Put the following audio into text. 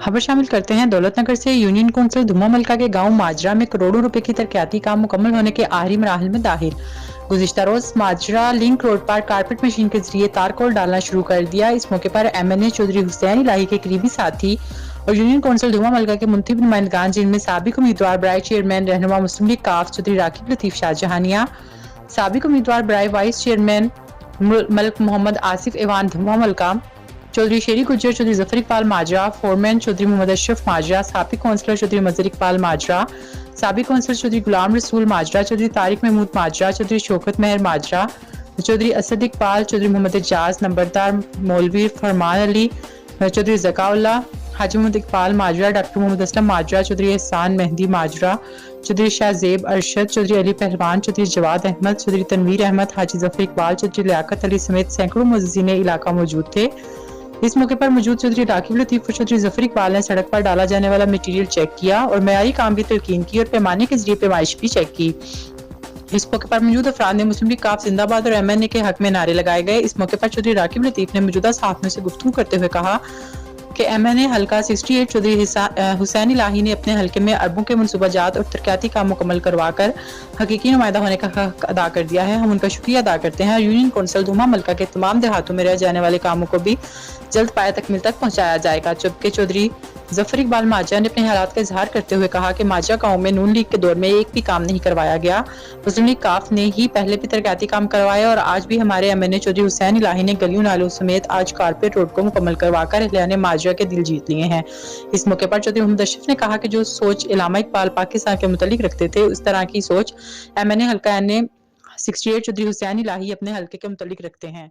खबर शामिल करते हैं दौलत नगर से। यूनियन कौंसिल धुमा मलका के गांव माजरा में करोड़ों रुपए की तरक्याती काम मुकम्मल होने के आखिरी मराहल में दाखिल। गुज़िश्ता रोज माजरा लिंक रोड पर कारपेट मशीन के जरिए तारकोल डालना शुरू कर दिया। इस मौके पर MNA चौधरी हुसैन इलाही के करीबी साथी और यूनियन कौंसिल धुमा मलका के मुंतखब नुमाइंदगान, जिनमें साबिक उम्मीदवार बराए चेयरमैन रहनुमा मुस्लिम लीग काफ चौधरी राकिब लतीफ शाहजहानिया, साबिक उम्मीदवार बराए वाइस चेयरमैन मलिक मोहम्मद आसिफ एवान धुमा मलका, चौधरी शेरी गुज्जर, चौधरी जफर इकबाल माजरा, फोरमैन चौधरी मोहम्मद अशरफ माजरा, साबिक काउंसलर चौधरी मजहर इकबाल माजरा, साबिक काउंसलर चौधरी गुलाम रसूल माजरा, चौधरी तारिक महमूद माजरा, चौधरी शौकत मेहर माजरा, चौधरी असद इकबाल, चौधरी मोहम्मद एजाज, नंबरदार मौलवी फरमान अली, चौधरी जकाउल्ला, हाजी मोहम्मद इकबाल माजरा, डॉक्टर मोहम्मद असलम माजरा, चौधरी एहसान मेहदी माजरा, चौधरी शाहजेब अरशद, चौधरी अली पहलवान, चौधरी जवाद अहमद, चौधरी तनवीर अहमद, हाजी जफर इकबाल, चौधरी लियाकत अली समेत सैकड़ों मुअज़्ज़िज़ीन इलाका मौजूद थे। इस मौके पर मौजूद चौधरी राकिब लतीफ और चौधरी जफर इकबाल ने सड़क पर डाला जाने वाला मटीरियल चेक किया और मयारी काम की तलकीन की और पैमाने के जरिए पैमाइश भी चेक की। इस मौके पर मौजूद अफराद ने मुस्लिम लीग काफ जिंदाबाद और MNA के हक में नारे लगाए गए। इस मौके पर चौधरी राकिब लतीफ ने मौजूदा सहाफ़ियों से गुफ्तगू करते हुए कहा कि MNA हल्का 68 चौधरी हुसैन इलाही ने अपने हल्के में अरबों के मनसूबाजात और तरक्याती काम मुकम्मल करवा कर हकीकी नुमाइंदा होने का हक अदा कर दिया है। हम उनका शुक्रिया अदा करते हैं और यूनियन कौंसिल धुमा मलका के तमाम देहातों में रह जाने वाले कामों को भी जल्द पाया तकमील तक पहुंचाया जाएगा। जबकि चौधरी जफर इकबाल माजरा ने अपने हालात का इजहार करते हुए कहा कि माजरा गांव में नून लीग के दौर में एक भी काम नहीं करवाया गया। मुस्लिम लीग काफ ने ही पहले भी तरक्याती काम करवाए और आज भी हमारे MNA चौधरी हुसैन इलाही ने गलियों नालों समेत आज कारपेट रोड को मुकम्मल करवाकर अहलियाने माजरा के दिल जीत लिए हैं। इस मौके पर चौधरी मोहम्मद अशरफ ने कहा कि जो सोच इलामा इकबाल पाकिस्तान के मुतालिक रखते थे, उस तरह की सोच MNA हल्का NA 68 चौधरी हुसैन इलाही अपने हल्के के मुतालिक रखते हैं।